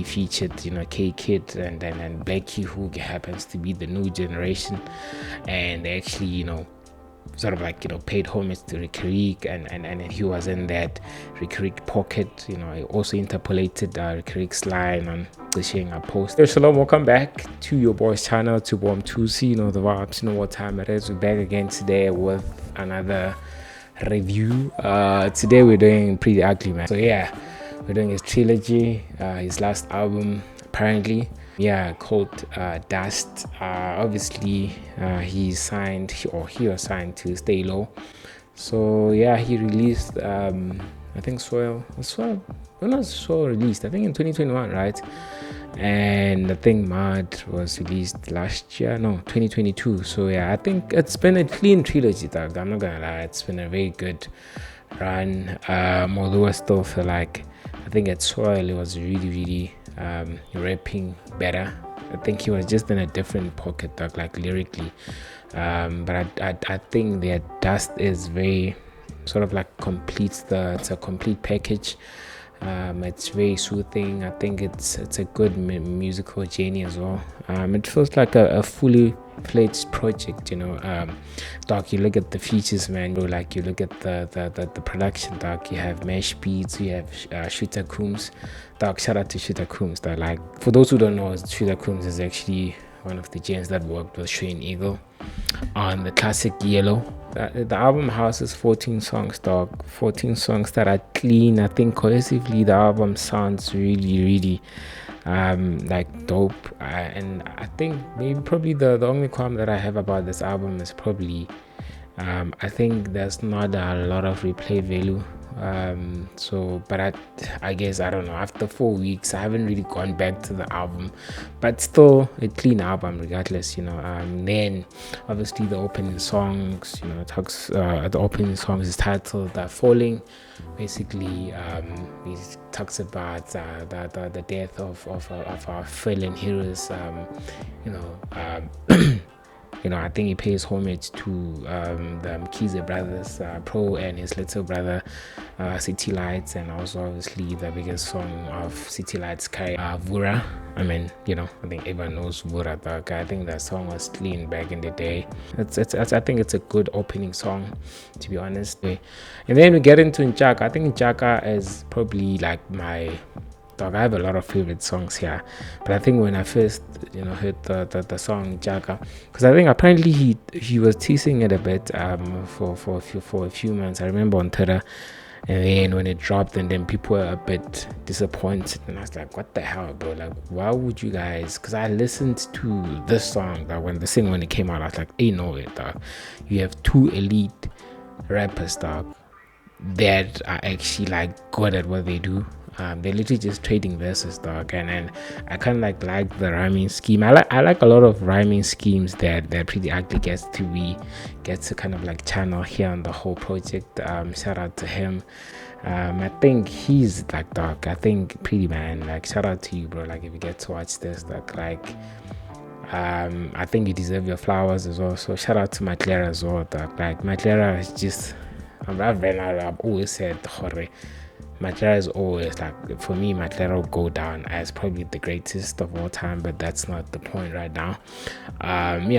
featured, K Kid and Blackie, who happens to be the new generation, and they actually, sort of like paid homage to Rick Rick, and he was in that Rick Rick pocket. I also interpolated Rick Rick's line on sharing a post. Hey, shalom, welcome back to your boy's channel, to Bomb 2C. The vibes, what time it is. We're back again today with another review. Today we're doing Pretty Ugly, man. So yeah, we're doing his trilogy, his last album apparently, called Dust. Obviously he was signed to Stay Low. So yeah, he released I think Soil released I think in 2021, right? And I think Mud was released last year, 2022. So yeah, I think it's been a clean trilogy, dog. I'm not gonna lie, it's been a very good run. Although I still feel like, I think at Soil it was really rapping better. I think he was just in a different pocket, dog, like lyrically. But I think that Dust is very sort of like it's a complete package. It's very soothing. I think it's a good musical journey as well. It feels like a fully fledged project, Doc. You look at the features, man, bro, like you look at the production, Doc. You have Mesh Beats, you have Shooter Coombs, Doc. Shout out to Shooter Coombs, Doc. Like, for those who don't know, Shooter Coombs is actually one of the gents that worked with Shane Eagle on the classic Yellow. The album houses 14 songs, dog. 14 songs that are clean. I think cohesively the album sounds really like dope. And I think probably the only qualm that I have about this album is probably I think there's not a lot of replay value. But I guess, I don't know, after 4 weeks I haven't really gone back to the album, but still a clean album regardless. Then obviously the opening songs, the opening song is titled Falling. Basically he talks about the death of our fallen heroes. I think he pays homage to the Mkhize brothers, Pro and his little brother, City Lights, and also obviously the biggest song of City Lights, Vura. I mean, I think everyone knows Vura, dog. I think that song was clean back in the day. I think it's a good opening song, to be honest. And then we get into Njaka. I think Njaka is probably like my dog. I have a lot of favorite songs here, but I think when I first heard the song Jaka, because I think apparently he was teasing it a bit for a few months. I remember on Twitter, and then when it dropped, and then people were a bit disappointed, and I was like, what the hell, bro? Like, why would you guys? Because I listened to this song when it came out, I was like, hey, no way, dog. You have two elite rappers, dog, that are actually like good at what they do. They're literally just trading verses, dog, and I kind of like the rhyming scheme. I like a lot of rhyming schemes that Pretty Ugly gets to kind of like channel here on the whole project. Shout out to him. I think he's like, dog. I think Pretty, man, like, shout out to you, bro. Like, if you get to watch this, like I think you deserve your flowers as well. So shout out to my Clara as well, dog. Like, my Clara is just, I've always said, Matera is always, like, for me, Matera will go down as probably the greatest of all time, but that's not the point right now.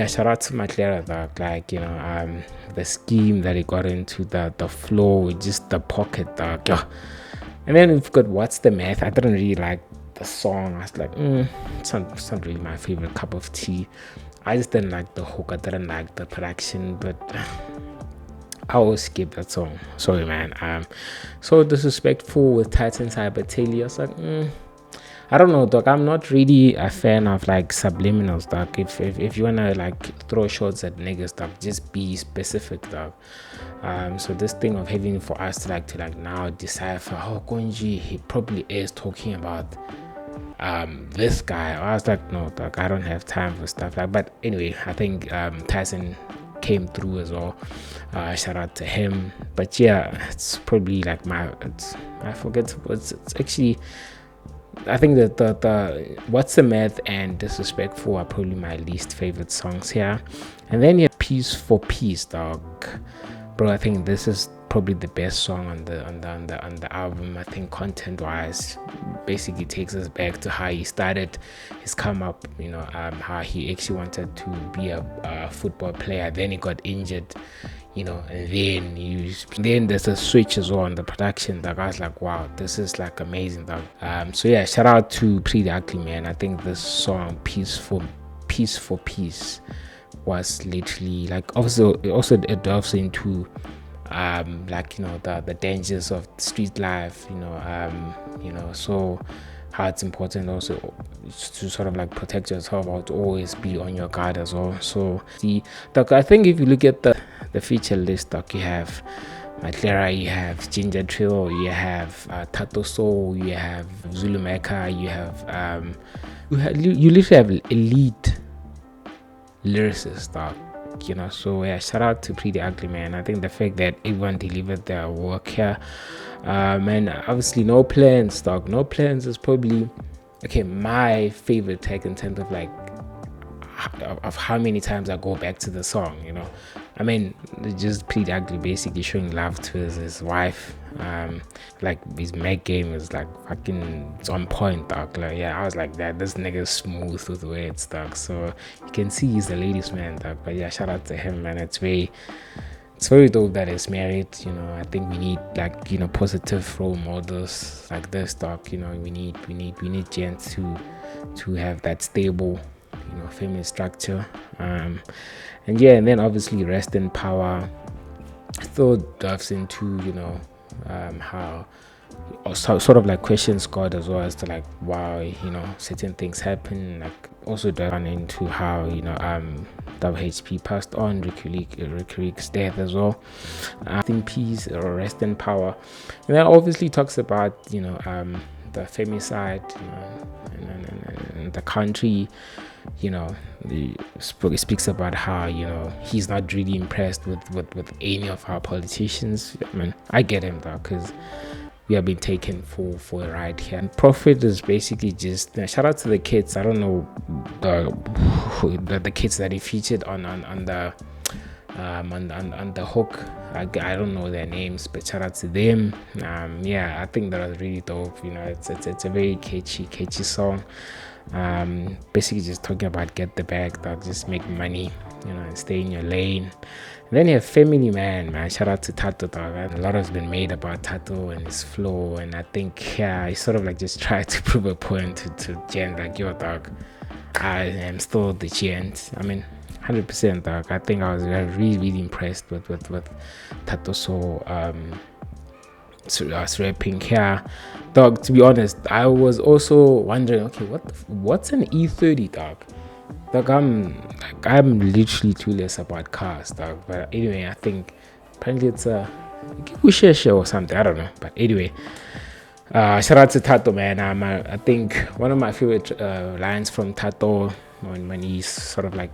Shout out to Matera, dog. Like, the scheme that he got into, the flow with just the pocket, dog. And then we've got What's the Math. I didn't really like the song. I was like, it's not really my favorite cup of tea. I just didn't like the hook. I didn't like the production, but I will skip that song. Sorry, man. So Disrespectful with Titan Cybertalia. I was like, I don't know, dog. I'm not really a fan of like subliminals, dog. If you wanna like throw shots at niggas, dog, just be specific, dog. So this thing of having for us to like now decipher, Konji, he probably is talking about this guy. I was like, no, dog, I don't have time for stuff like. But anyway, I think Tyson came through as well. Shout out to him. But yeah, it's probably like I forget. It's actually, I think that the What's the Math and Disrespectful are probably my least favorite songs here. And then Peace for Peace, dog. Bro, I think this is probably the best song on the album. I think content wise, basically takes us back to how he started his come up, how he actually wanted to be a football player, then he got injured, and then there's a switch as well on the production. The guy's like, wow, this is like amazing, dog. So yeah, shout out to Pretty Ugly, man. I think this song Peace for Peace was literally like, also it delves into the dangers of street life, so how it's important also to sort of like protect yourself, or to always be on your guard as well. So I think if you look at the feature list, you have Matlera, you have Ginger Trill, you have Tato Soul, you have Zulu Mecca, you literally have elite lyricists, so yeah, shout out to Pretty Ugly, man. I think the fact that everyone delivered their work here, and obviously No Plans is probably my favorite track in terms of like of how many times I go back to the song. I mean, just Pretty Ugly basically showing love to his wife. Like his Mac game is like fucking, it's on point, dog. Like, yeah, I was like, that this nigga's smooth with the way it's stuck. So you can see he's a ladies man, dog. But yeah, shout out to him, man. It's very dope that he's married. I think we need like positive role models like this, dog. We need gents to have that stable family structure. And then obviously Rest in Power still delves into how sort of like questions God as well as to like why certain things happen, like also delve into how WHP passed on, Rick's death as well. In peace or Rest in Power, and that obviously talks about the femicide, and the country. He speaks about how he's not really impressed with any of our politicians. I mean, I get him though, because we have been taken for a ride here. And Prophet is basically just shout out to the kids. I don't know the kids that he featured on the hook. I don't know their names, but shout out to them. I think that was really dope. It's a very catchy song. Basically just talking about get the bag, dog, just make money, and stay in your lane. And then you have Family Man. Shout out to Tato, dog. A lot has been made about Tato and his flow, and I think he sort of like just tried to prove a point to Jen, like, yo, dog, I am still the gent. I mean, 100%, dog. I think I was really impressed with Tato. So I was rapping here, dog. To be honest, I was also wondering, okay, what's an E30, dog? Like I'm literally clueless about cars, dog. But anyway, I think apparently it's a Usheshe or something. I don't know. But anyway, shout out to Tato, man. I think one of my favorite lines from Tato when he's sort of like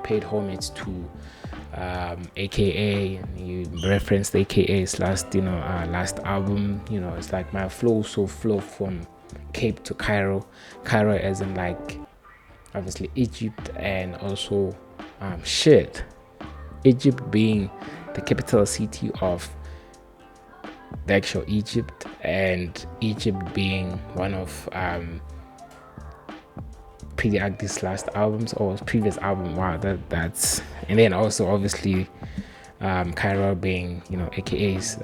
paid homage to AKA. You referenced AKA's last album. It's like my flow from Cape to Cairo as in like obviously Egypt, and also Egypt being the capital city of the actual Egypt, and Egypt being one of Pretty Ugly's last albums or previous album. Wow, that's and then also obviously Cairo being AKA's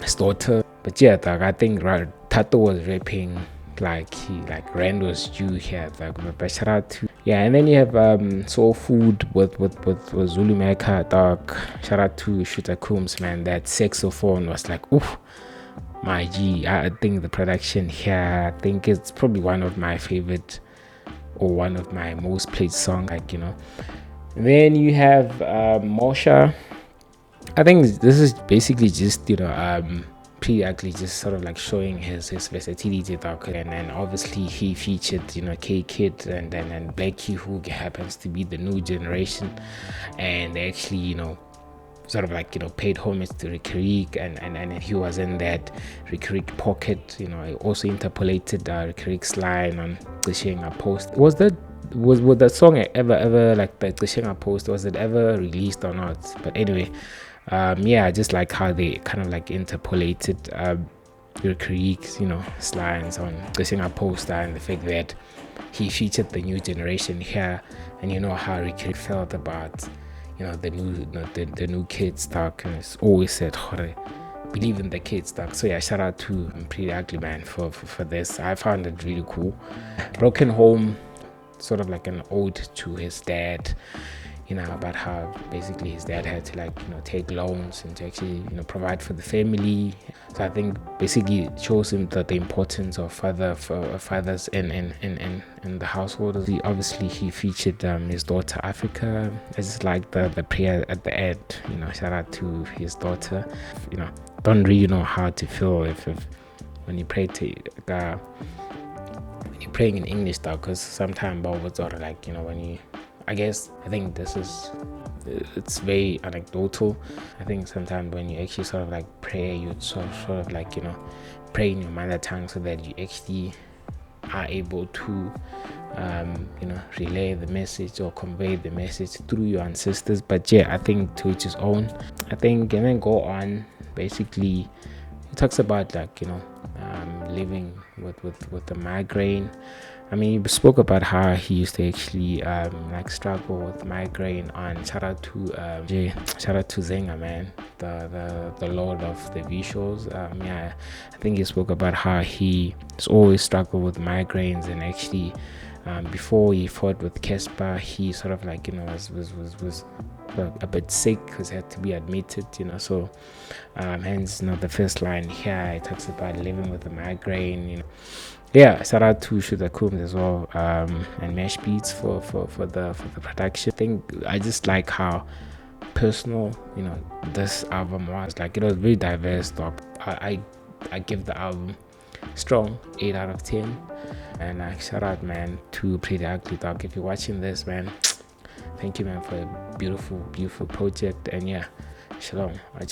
his daughter. But yeah, I think Tato was rapping like rent was due here. But shout out to and then you have Soul Food with Zulu Mecca, dog. Shout out to Shooter Coombs, man. That saxophone was like, oof, my G. I think the production here, I think it's probably one of my favorite or one of my most played songs, And then you have Mosha. I think this is basically just Pretty Ugly, just sort of like showing his versatility, dog. And then obviously he featured K Kid and Blackie, who happens to be the new generation, and they actually sort of like paid homage to Rick, and he was in that Rick pocket. I also interpolated Rick's line on Cishenga Post. Was that song ever like the Cishenga Post, was it ever released or not? But anyway, Yeah, I just like how they kind of like interpolated your Creek's, slides on the singer poster, and the fact that he featured the new generation here, and how Ricky felt about the new the new kids stock, and it's always said, "Hore, believe in the kids stock." So yeah, shout out to Pretty Ugly Man for this. I found it really cool. Broken Home, sort of like an ode to his dad, about how basically his dad had to take loans and to actually provide for the family. So I think basically it shows him that the importance of fathers in the household. He featured his daughter Africa. I just like the prayer at the end. Shout out to his daughter. Don't really know how to feel if when you pray to when you're praying in English, though, because sometimes Bibles are when you, I think it's very anecdotal. I think sometimes when you actually sort of pray, you sort of pray in your mother tongue, so that you actually are able to relay the message or convey the message through your ancestors. But yeah, I think to each his own. I think, and then go on. Basically, he talks about living with the migraine. I mean, he spoke about how he used to actually struggle with migraine. On shout out to Zenga, man, the lord of the visuals. Yeah, I think he spoke about how he's always struggled with migraines, and actually before he fought with Casper, he sort of was a bit sick because he had to be admitted, so hence the first line here, it talks about living with a migraine. Yeah, shout out to Shuda Coombs as well, and Mesh Beats for the production. I think I just like how personal this album was. It was very diverse. I give the album strong 8 out of 10, and shout out, man, to Pretty Ugly Dog. If you're watching this, man, thank you, man, for a beautiful project. And yeah, shalom.